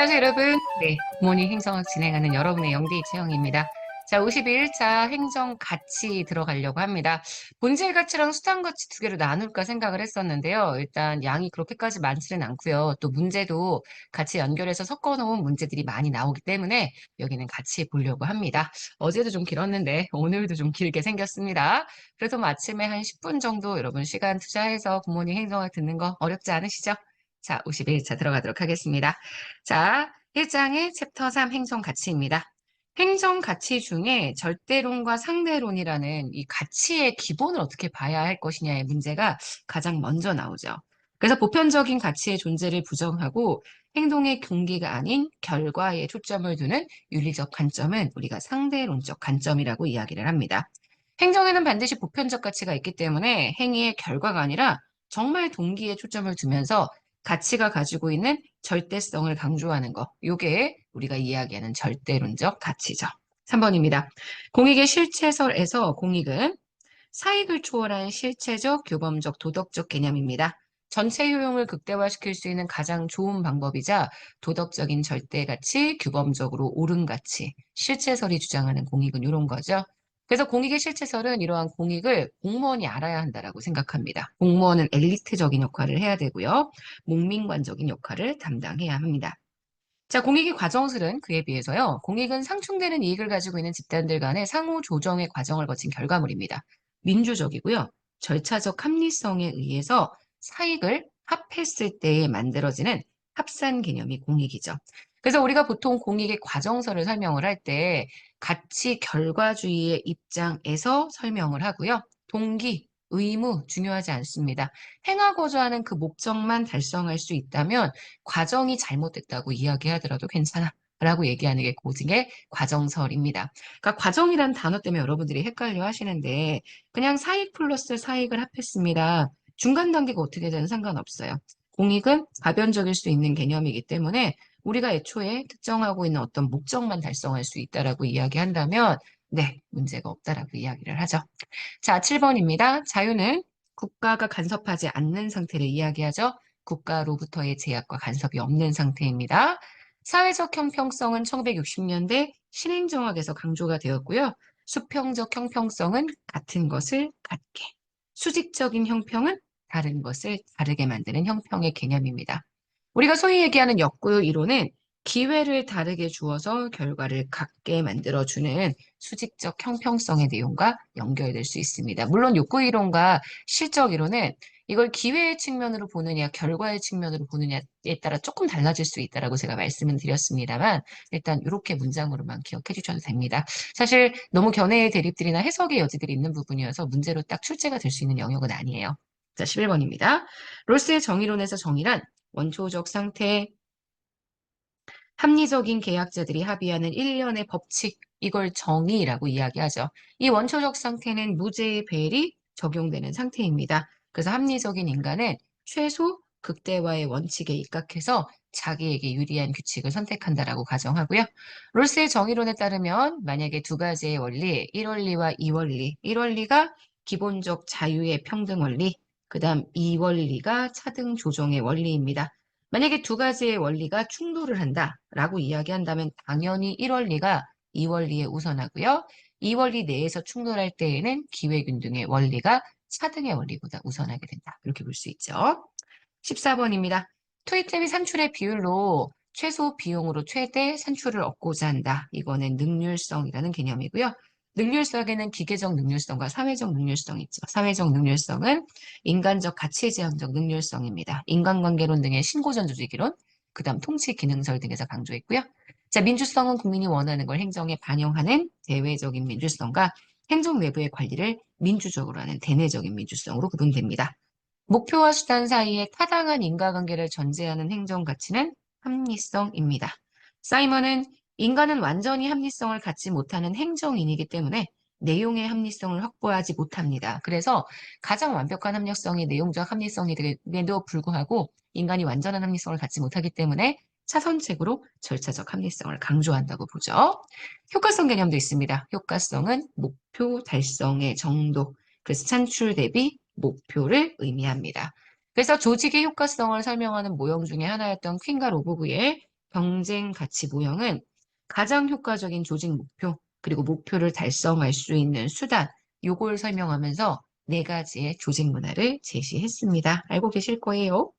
안녕하세요, 여러분. 네, 굿모닝 행성학 진행하는 여러분의 영디 최영입니다. 자, 51차 행정 가치 들어가려고 합니다. 본질 가치랑 수단 가치 두 개로 나눌까 생각을 했었는데요. 일단 양이 그렇게까지 많지는 않고요. 또 문제도 같이 연결해서 섞어 놓은 문제들이 많이 나오기 때문에 여기는 같이 보려고 합니다. 어제도 좀 길었는데 오늘도 좀 길게 생겼습니다. 그래도 뭐 아침에 한 10분 정도 여러분 시간 투자해서 굿모닝 행정학 듣는 거 어렵지 않으시죠? 자, 51차 들어가도록 하겠습니다. 자, 1장의 챕터 3 행정 가치입니다. 행정 가치 중에 절대론과 상대론이라는 이 가치의 기본을 어떻게 봐야 할 것이냐의 문제가 가장 먼저 나오죠. 그래서 보편적인 가치의 존재를 부정하고 행동의 경기가 아닌 결과에 초점을 두는 윤리적 관점은 우리가 상대론적 관점이라고 이야기를 합니다. 행정에는 반드시 보편적 가치가 있기 때문에 행위의 결과가 아니라 정말 동기에 초점을 두면서 가치가 가지고 있는 절대성을 강조하는 거. 요게 우리가 이야기하는 절대론적 가치죠. 3번입니다. 공익의 실체설에서 공익은 사익을 초월한 실체적, 규범적, 도덕적 개념입니다. 전체 효용을 극대화시킬 수 있는 가장 좋은 방법이자 도덕적인 절대가치, 규범적으로 옳은 가치, 실체설이 주장하는 공익은 이런 거죠. 그래서 공익의 실체설은 이러한 공익을 공무원이 알아야 한다라고 생각합니다. 공무원은 엘리트적인 역할을 해야 되고요. 목민관적인 역할을 담당해야 합니다. 자, 공익의 과정설은 그에 비해서요. 공익은 상충되는 이익을 가지고 있는 집단들 간의 상호 조정의 과정을 거친 결과물입니다. 민주적이고요. 절차적 합리성에 의해서 사익을 합했을 때에 만들어지는 합산 개념이 공익이죠. 그래서 우리가 보통 공익의 과정설을 설명을 할 때 가치 결과주의의 입장에서 설명을 하고요. 동기, 의무 중요하지 않습니다. 행하고자 하는 그 목적만 달성할 수 있다면 과정이 잘못됐다고 이야기하더라도 괜찮아. 라고 얘기하는 게 고증의 과정설입니다. 그러니까 과정이란 단어 때문에 여러분들이 헷갈려 하시는데 그냥 사익 플러스 사익을 합했습니다. 중간 단계가 어떻게 되든 상관없어요. 공익은 가변적일 수 있는 개념이기 때문에 우리가 애초에 특정하고 있는 어떤 목적만 달성할 수 있다라고 이야기한다면 네, 문제가 없다라고 이야기를 하죠. 자, 7번입니다. 자유는 국가가 간섭하지 않는 상태를 이야기하죠. 국가로부터의 제약과 간섭이 없는 상태입니다. 사회적 형평성은 1960년대 신행정학에서 강조가 되었고요. 수평적 형평성은 같은 것을 같게, 수직적인 형평은 다른 것을 다르게 만드는 형평의 개념입니다. 우리가 소위 얘기하는 역구요 이론은 기회를 다르게 주어서 결과를 같게 만들어주는 수직적 형평성의 내용과 연결될 수 있습니다. 물론 욕구 이론과 실적 이론은 이걸 기회의 측면으로 보느냐, 결과의 측면으로 보느냐에 따라 조금 달라질 수 있다라고 제가 말씀을 드렸습니다만 일단 이렇게 문장으로만 기억해 주셔도 됩니다. 사실 너무 견해의 대립들이나 해석의 여지들이 있는 부분이어서 문제로 딱 출제가 될 수 있는 영역은 아니에요. 자, 11번입니다. 롤스의 정의론에서 정의란 원초적 상태, 합리적인 계약자들이 합의하는 일련의 법칙, 이걸 정의라고 이야기하죠. 이 원초적 상태는 무죄의 배열이 적용되는 상태입니다. 그래서 합리적인 인간은 최소 극대화의 원칙에 입각해서 자기에게 유리한 규칙을 선택한다라고 가정하고요. 롤스의 정의론에 따르면 만약에 두 가지의 원리, 1원리와 2원리, 1원리가 기본적 자유의 평등 원리, 그 다음 2원리가 차등 조정의 원리입니다. 만약에 두 가지의 원리가 충돌을 한다라고 이야기한다면 당연히 1원리가 2원리에 우선하고요. 2원리 내에서 충돌할 때에는 기회균등의 원리가 차등의 원리보다 우선하게 된다. 이렇게 볼 수 있죠. 14번입니다. 투입 대비 산출의 비율로 최소 비용으로 최대 산출을 얻고자 한다. 이거는 능률성이라는 개념이고요. 능률성에는 기계적 능률성과 사회적 능률성이 있죠. 사회적 능률성은 인간적 가치지향적 능률성입니다. 인간관계론 등의 신고전 조직이론, 그 다음 통치 기능설 등에서 강조했고요. 자, 민주성은 국민이 원하는 걸 행정에 반영하는 대외적인 민주성과 행정 내부의 관리를 민주적으로 하는 대내적인 민주성으로 구분됩니다. 목표와 수단 사이에 타당한 인과관계를 전제하는 행정 가치는 합리성입니다. 사이먼은 인간은 완전히 합리성을 갖지 못하는 행정인이기 때문에 내용의 합리성을 확보하지 못합니다. 그래서 가장 완벽한 합리성이 내용적 합리성임에도 불구하고 인간이 완전한 합리성을 갖지 못하기 때문에 차선책으로 절차적 합리성을 강조한다고 보죠. 효과성 개념도 있습니다. 효과성은 목표 달성의 정도, 그래서 산출 대비 목표를 의미합니다. 그래서 조직의 효과성을 설명하는 모형 중에 하나였던 퀸과 로보브의 경쟁 가치 모형은 가장 효과적인 조직 목표, 그리고 목표를 달성할 수 있는 수단, 요걸 설명하면서 네 가지의 조직 문화를 제시했습니다. 알고 계실 거예요.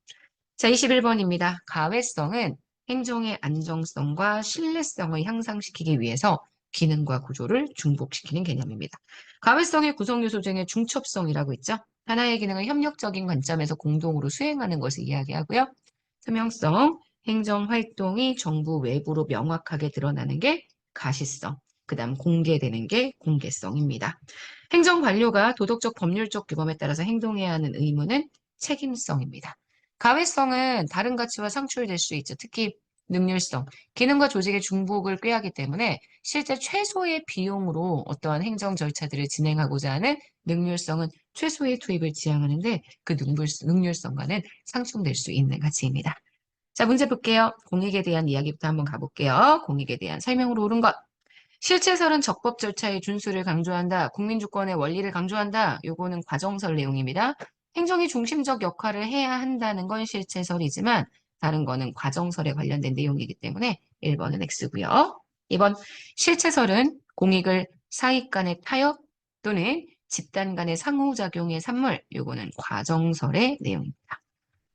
자, 21번입니다. 가외성은 행정의 안정성과 신뢰성을 향상시키기 위해서 기능과 구조를 중복시키는 개념입니다. 가외성의 구성 요소 중에 중첩성이라고 있죠. 하나의 기능을 협력적인 관점에서 공동으로 수행하는 것을 이야기하고요. 투명성, 행정 활동이 정부 외부로 명확하게 드러나는 게 가시성, 그다음 공개되는 게 공개성입니다. 행정 관료가 도덕적 법률적 규범에 따라서 행동해야 하는 의무는 책임성입니다. 가외성은 다른 가치와 상충될 수 있죠. 특히 능률성, 기능과 조직의 중복을 꾀하기 때문에 실제 최소의 비용으로 어떠한 행정 절차들을 진행하고자 하는 능률성은 최소의 투입을 지향하는데 그 능률성과는 상충될 수 있는 가치입니다. 자, 문제 볼게요. 공익에 대한 이야기부터 한번 가볼게요. 공익에 대한 설명으로 옳은 것. 실체설은 적법 절차의 준수를 강조한다. 국민주권의 원리를 강조한다. 요거는 과정설 내용입니다. 행정이 중심적 역할을 해야 한다는 건 실체설이지만 다른 거는 과정설에 관련된 내용이기 때문에 1번은 X고요. 2번 실체설은 공익을 사익 간의 타협 또는 집단 간의 상호작용의 산물. 요거는 과정설의 내용입니다.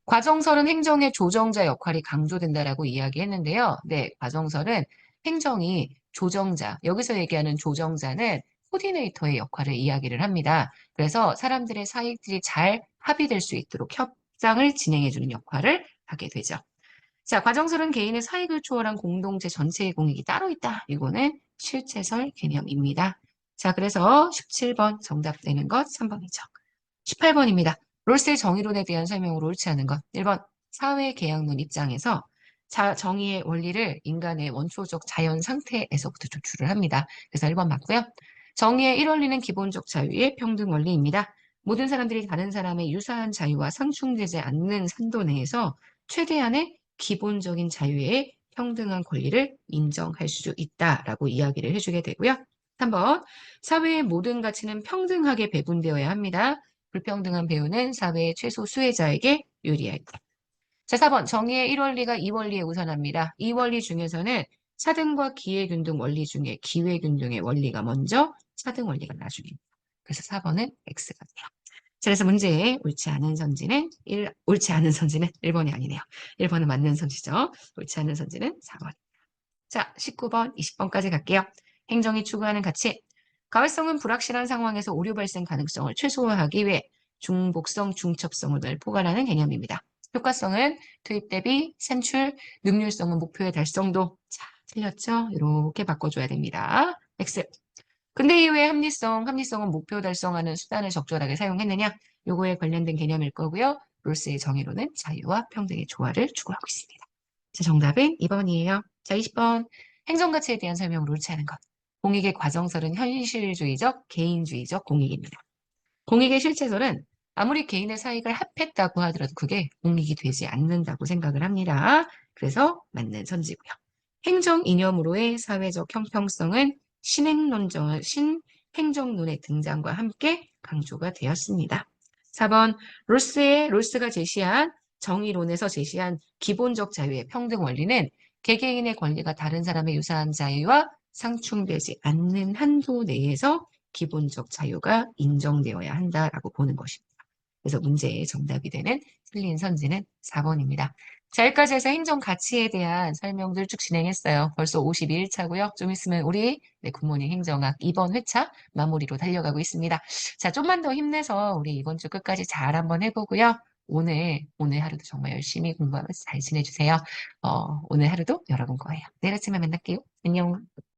과정설은 행정의 조정자 역할이 강조된다라고 이야기했는데요. 네, 과정설은 행정이 조정자, 여기서 얘기하는 조정자는 코디네이터의 역할을 이야기를 합니다. 그래서 사람들의 사익들이 잘 합의될 수 있도록 협상을 진행해주는 역할을 하게 되죠. 자, 과정설은 개인의 사익을 초월한 공동체 전체의 공익이 따로 있다. 이거는 실체설 개념입니다. 자, 그래서 17번 정답 되는 것 3번이죠. 18번입니다. 롤스의 정의론에 대한 설명으로 옳지 않은 것. 1번 사회계약론 입장에서 정의의 원리를 인간의 원초적 자연 상태에서부터 조출을 합니다. 그래서 1번 맞고요. 정의의 1원리는 기본적 자유의 평등 원리입니다. 모든 사람들이 다른 사람의 유사한 자유와 상충되지 않는 산도 내에서 최대한의 기본적인 자유의 평등한 권리를 인정할 수 있다라고 이야기를 해주게 되고요. 3번 사회의 모든 가치는 평등하게 배분되어야 합니다. 불평등한 배우는 사회의 최소 수혜자에게 유리할 것. 자, 4번 정의의 1원리가 2원리에 우선합니다. 2원리 중에서는 차등과 기회균등 원리 중에 기회균등의 원리가 먼저, 차등 원리가 나중입니다. 그래서 4번은 X가 돼요. 자, 그래서 문제에 옳지 않은 선지는 1번이 아니네요. 1번은 맞는 선지죠. 옳지 않은 선지는 4번. 자, 19번, 20번까지 갈게요. 행정이 추구하는 가치. 가외성은 불확실한 상황에서 오류 발생 가능성을 최소화하기 위해 중복성, 중첩성을 늘 포괄하는 개념입니다. 효과성은 투입 대비, 산출, 능률성은 목표의 달성도. 자, 틀렸죠? 이렇게 바꿔줘야 됩니다. X. 근대 이후의 합리성은 목표 달성하는 수단을 적절하게 사용했느냐? 요거에 관련된 개념일 거고요. 롤스의 정의로는 자유와 평등의 조화를 추구하고 있습니다. 자, 정답은 2번이에요. 자, 20번. 행정가치에 대한 설명으로 옳지 않은 것. 공익의 과정설은 현실주의적, 개인주의적 공익입니다. 공익의 실체설은 아무리 개인의 사익을 합했다고 하더라도 그게 공익이 되지 않는다고 생각을 합니다. 그래서 맞는 선지고요. 행정 이념으로의 사회적 형평성은 신행정론의 등장과 함께 강조가 되었습니다. 4번 롤스가 제시한 정의론에서 제시한 기본적 자유의 평등 원리는 개개인의 권리가 다른 사람의 유사한 자유와 상충되지 않는 한도 내에서 기본적 자유가 인정되어야 한다라고 보는 것입니다. 그래서 문제의 정답이 되는 틀린 선지는 4번입니다. 자, 여기까지 해서 행정 가치에 대한 설명들 쭉 진행했어요. 벌써 52일차고요. 좀 있으면 우리 굿모닝 행정학 2번 회차 마무리로 달려가고 있습니다. 자, 좀만 더 힘내서 우리 이번 주 끝까지 잘 한번 해보고요. 오늘 하루도 정말 열심히 공부하면서 잘 지내주세요. 오늘 하루도 여러분 거예요. 내일 아침에 만날게요. 안녕.